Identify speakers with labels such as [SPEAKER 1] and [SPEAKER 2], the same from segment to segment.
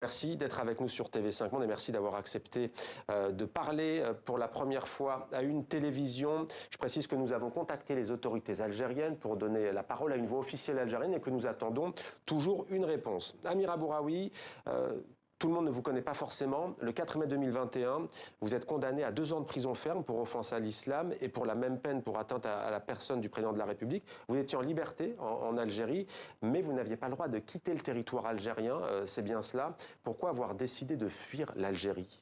[SPEAKER 1] Merci d'être avec nous sur TV5 Monde et merci d'avoir accepté de parler pour la première fois à une télévision. Je précise que nous avons contacté les autorités algériennes pour donner la parole à une voix officielle algérienne et que nous attendons toujours une réponse. Amira Bouraoui, tout le monde ne vous connaît pas forcément. Le 4 mai 2021, vous êtes condamné à 2 ans de prison ferme pour offense à l'islam et pour la même peine pour atteinte à la personne du président de la République. Vous étiez en liberté en Algérie, mais vous n'aviez pas le droit de quitter le territoire algérien, c'est bien cela. Pourquoi avoir décidé de fuir l'Algérie ?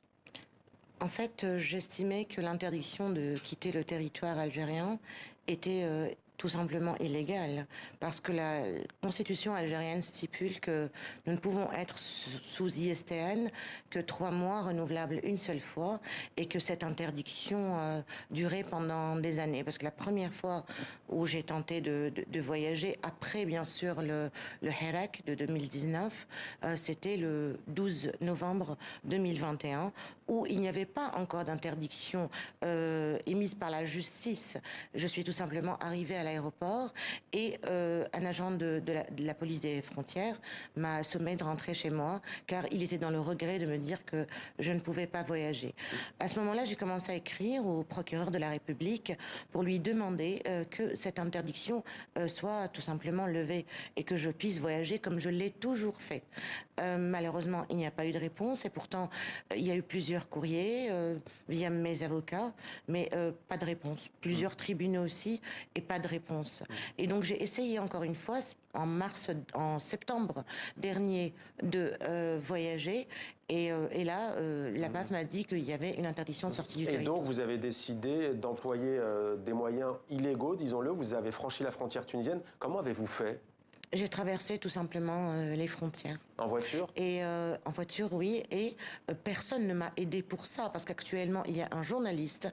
[SPEAKER 2] En fait, j'estimais que l'interdiction de quitter le territoire algérien était tout simplement illégale, parce que la constitution algérienne stipule que nous ne pouvons être sous ISTN que 3 mois renouvelables une seule fois, et que cette interdiction durait pendant des années. Parce que la première fois où j'ai tenté de voyager, après bien sûr le Hirak de 2019, c'était le 12 novembre 2021, où il n'y avait pas encore d'interdiction émise par la justice. Je suis tout simplement arrivée à l'aéroport et un agent de la police des frontières m'a sommé de rentrer chez moi, car il était dans le regret de me dire que je ne pouvais pas voyager. À ce moment-là, j'ai commencé à écrire au procureur de la République pour lui demander que cette interdiction soit tout simplement levée et que je puisse voyager comme je l'ai toujours fait. Malheureusement, il n'y a pas eu de réponse, et pourtant il y a eu plusieurs courriers via mes avocats, mais pas de réponse. Plusieurs tribunaux aussi, et pas de réponse. Et donc j'ai essayé encore une fois en septembre dernier de voyager, et là la BAF m'a dit qu'il y avait une interdiction de sortie du territoire.
[SPEAKER 1] Et donc vous avez décidé d'employer des moyens illégaux, disons-le, vous avez franchi la frontière tunisienne. Comment avez-vous fait ?
[SPEAKER 2] J'ai traversé tout simplement les frontières.
[SPEAKER 1] En voiture ?
[SPEAKER 2] Et en voiture, oui. Et personne ne m'a aidé pour ça, parce qu'actuellement il y a un journaliste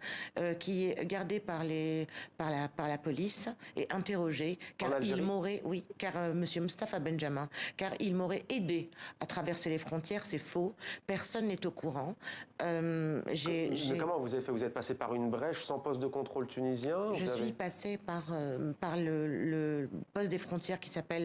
[SPEAKER 2] qui est gardé par la police et interrogé, car il m'aurait, oui, car Monsieur Moustapha Benjamin, car il m'aurait aidé à traverser les frontières. C'est faux. Personne n'est au courant.
[SPEAKER 1] Mais comment vous avez fait ? Vous êtes passé par une brèche sans poste de contrôle tunisien ?
[SPEAKER 2] Je suis passée par le poste des frontières qui s'appelle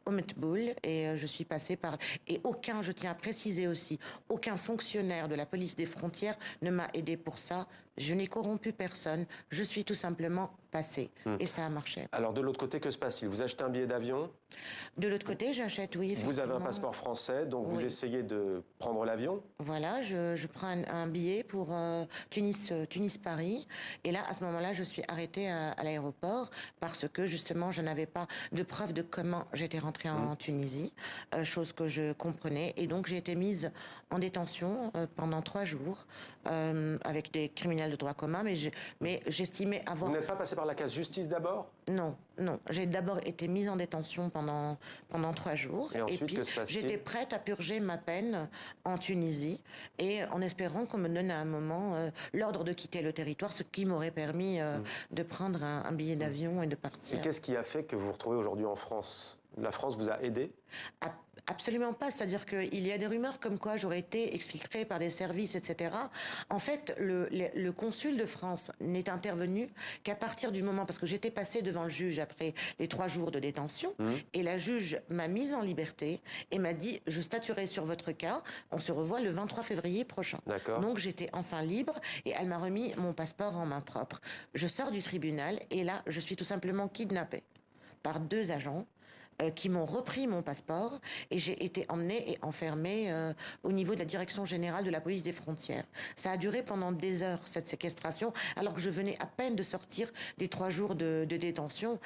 [SPEAKER 2] Ometboul, et je suis passée par... Et aucun, je tiens à préciser aussi, aucun fonctionnaire de la police des frontières ne m'a aidé pour ça. Je n'ai corrompu personne. Je suis tout simplement passée. Et ça a marché.
[SPEAKER 1] Alors de l'autre côté, que se passe-t-il ? Vous achetez un billet d'avion ?
[SPEAKER 2] De l'autre côté, j'achète, oui, effectivement.
[SPEAKER 1] Vous avez un passeport français, donc vous essayez de prendre l'avion ?
[SPEAKER 2] Voilà, je prends un billet pour Tunis-Paris. Et là, à ce moment-là, je suis arrêtée à l'aéroport, parce que justement, je n'avais pas de preuve de comment j'étais rentrée en Tunisie, chose que je comprenais. Et donc, j'ai été mise en détention pendant 3 jours avec des criminels de droit commun. Mais j'estimais avoir...
[SPEAKER 1] Vous n'êtes pas passé par la case justice d'abord ?
[SPEAKER 2] Non, non. J'ai d'abord été mise en détention pendant 3 jours.
[SPEAKER 1] Et ensuite,
[SPEAKER 2] puis,
[SPEAKER 1] que se passe-t-il ?
[SPEAKER 2] j'étais prête à purger ma peine en Tunisie, et en espérant qu'on me donne à un moment l'ordre de quitter le territoire, ce qui m'aurait permis de prendre un billet d'avion et de partir.
[SPEAKER 1] Et qu'est-ce qui a fait que vous vous retrouvez aujourd'hui en France ? La France vous a aidé ?
[SPEAKER 2] Absolument pas. C'est-à-dire qu'il y a des rumeurs comme quoi j'aurais été exfiltrée par des services, etc. En fait, le consul de France n'est intervenu qu'à partir du moment... Parce que j'étais passée devant le juge après les 3 jours de détention, et la juge m'a mise en liberté et m'a dit « Je statuerai sur votre cas, on se revoit le 23 février prochain ». Donc j'étais enfin libre, et elle m'a remis mon passeport en main propre. Je sors du tribunal, et là, je suis tout simplement kidnappée par 2 agents qui m'ont repris mon passeport, et j'ai été emmenée et enfermée au niveau de la direction générale de la police des frontières. Ça a duré pendant des heures, cette séquestration, alors que je venais à peine de sortir des 3 jours de détention.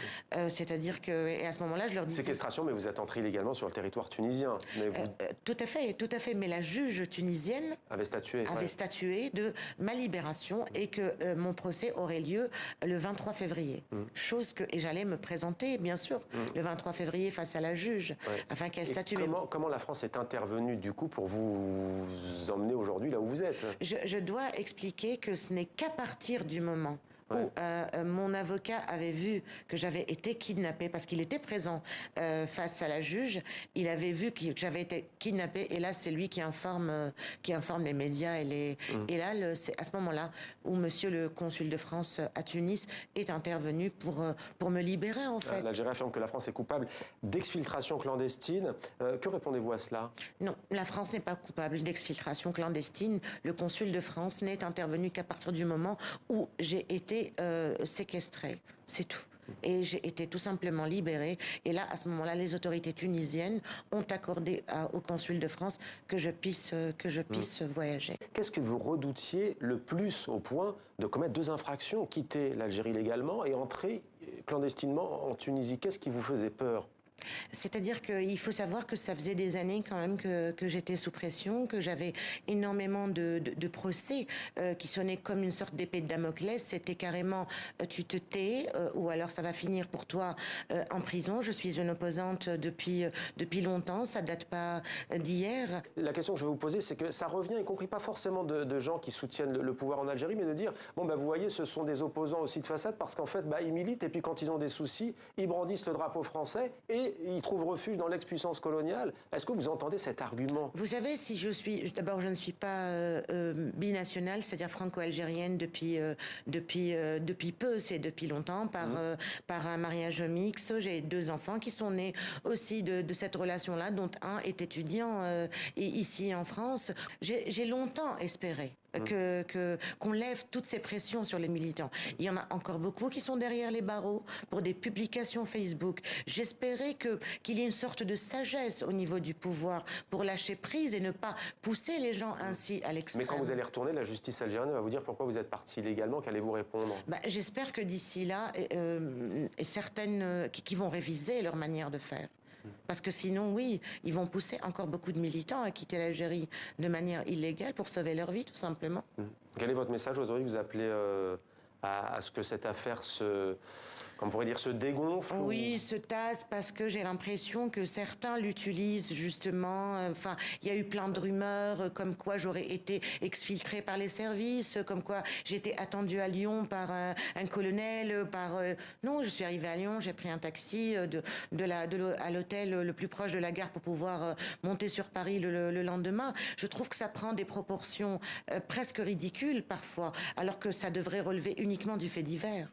[SPEAKER 2] C'est-à-dire que, et à ce moment-là, je leur disais...
[SPEAKER 1] Séquestration, mais vous êtes entré illégalement sur le territoire tunisien. Mais vous...
[SPEAKER 2] tout à fait. Mais la juge tunisienne avait statué de ma libération, et que mon procès aurait lieu le 23 février. Chose que... Et j'allais me présenter, bien sûr, le 23 février face à la juge, afin qu'elle statue.
[SPEAKER 1] Comment la France est intervenue, du coup, pour vous emmener aujourd'hui là où vous êtes ?
[SPEAKER 2] Je dois expliquer que ce n'est qu'à partir du moment
[SPEAKER 1] Ouais.
[SPEAKER 2] où mon avocat avait vu que j'avais été kidnappée parce qu'il était présent face à la juge. Il avait vu que j'avais été kidnappée et là c'est lui qui informe les médias et là c'est à ce moment-là où Monsieur le consul de France à Tunis est intervenu pour me libérer en fait.
[SPEAKER 1] L'Algérie affirme que la France est coupable d'exfiltration clandestine. Que répondez-vous à cela?
[SPEAKER 2] Non, la France n'est pas coupable d'exfiltration clandestine. Le consul de France n'est intervenu qu'à partir du moment où j'ai été séquestrée. C'est tout. Et j'ai été tout simplement libérée. Et là, à ce moment-là, les autorités tunisiennes ont accordé au consul de France que je puisse voyager.
[SPEAKER 1] Qu'est-ce que vous redoutiez le plus au point de commettre 2 infractions, quitter l'Algérie légalement et entrer clandestinement en Tunisie? Qu'est-ce qui vous faisait peur?
[SPEAKER 2] C'est-à-dire qu'il faut savoir que ça faisait des années quand même que j'étais sous pression, que j'avais énormément de procès qui sonnaient comme une sorte d'épée de Damoclès. C'était carrément tu te tais ou alors ça va finir pour toi en prison. Je suis une opposante depuis longtemps, ça date pas d'hier.
[SPEAKER 1] La question que je vais vous poser, c'est que ça revient, y compris pas forcément de gens qui soutiennent le pouvoir en Algérie, mais de dire, bon vous voyez, ce sont des opposants aussi de façade parce qu'en fait, ils militent et puis quand ils ont des soucis, ils brandissent le drapeau français et ils trouvent refuge dans l'ex-puissance coloniale. Est-ce que vous entendez cet argument?
[SPEAKER 2] Vous savez, si je suis... D'abord, je ne suis pas binationale, c'est-à-dire franco-algérienne depuis peu, c'est depuis longtemps, par un mariage mixte. J'ai 2 enfants qui sont nés aussi de cette relation-là, dont un est étudiant ici en France. J'ai longtemps espéré qu'on lève toutes ces pressions sur les militants. Il y en a encore beaucoup qui sont derrière les barreaux pour des publications Facebook. J'espérais qu'il y ait une sorte de sagesse au niveau du pouvoir pour lâcher prise et ne pas pousser les gens ainsi à l'extrême.
[SPEAKER 1] Mais quand vous allez retourner, la justice algérienne va vous dire pourquoi vous êtes parti illégalement. Qu'allez-vous répondre?
[SPEAKER 2] J'espère que d'ici là, certaines qui vont réviser leur manière de faire. Parce que sinon, oui, ils vont pousser encore beaucoup de militants à quitter l'Algérie de manière illégale pour sauver leur vie, tout simplement.
[SPEAKER 1] Quel est votre message aujourd'hui? Vous appelez à ce que cette affaire on pourrait dire, se dégonfle?
[SPEAKER 2] Oui, se tasse parce que j'ai l'impression que certains l'utilisent justement. Enfin, il y a eu plein de rumeurs comme quoi j'aurais été exfiltrée par les services, comme quoi j'étais attendue à Lyon par un colonel. Non, je suis arrivée à Lyon, j'ai pris un taxi à l'hôtel le plus proche de la gare pour pouvoir monter sur Paris le lendemain. Je trouve que ça prend des proportions presque ridicules parfois, alors que ça devrait relever uniquement du fait divers.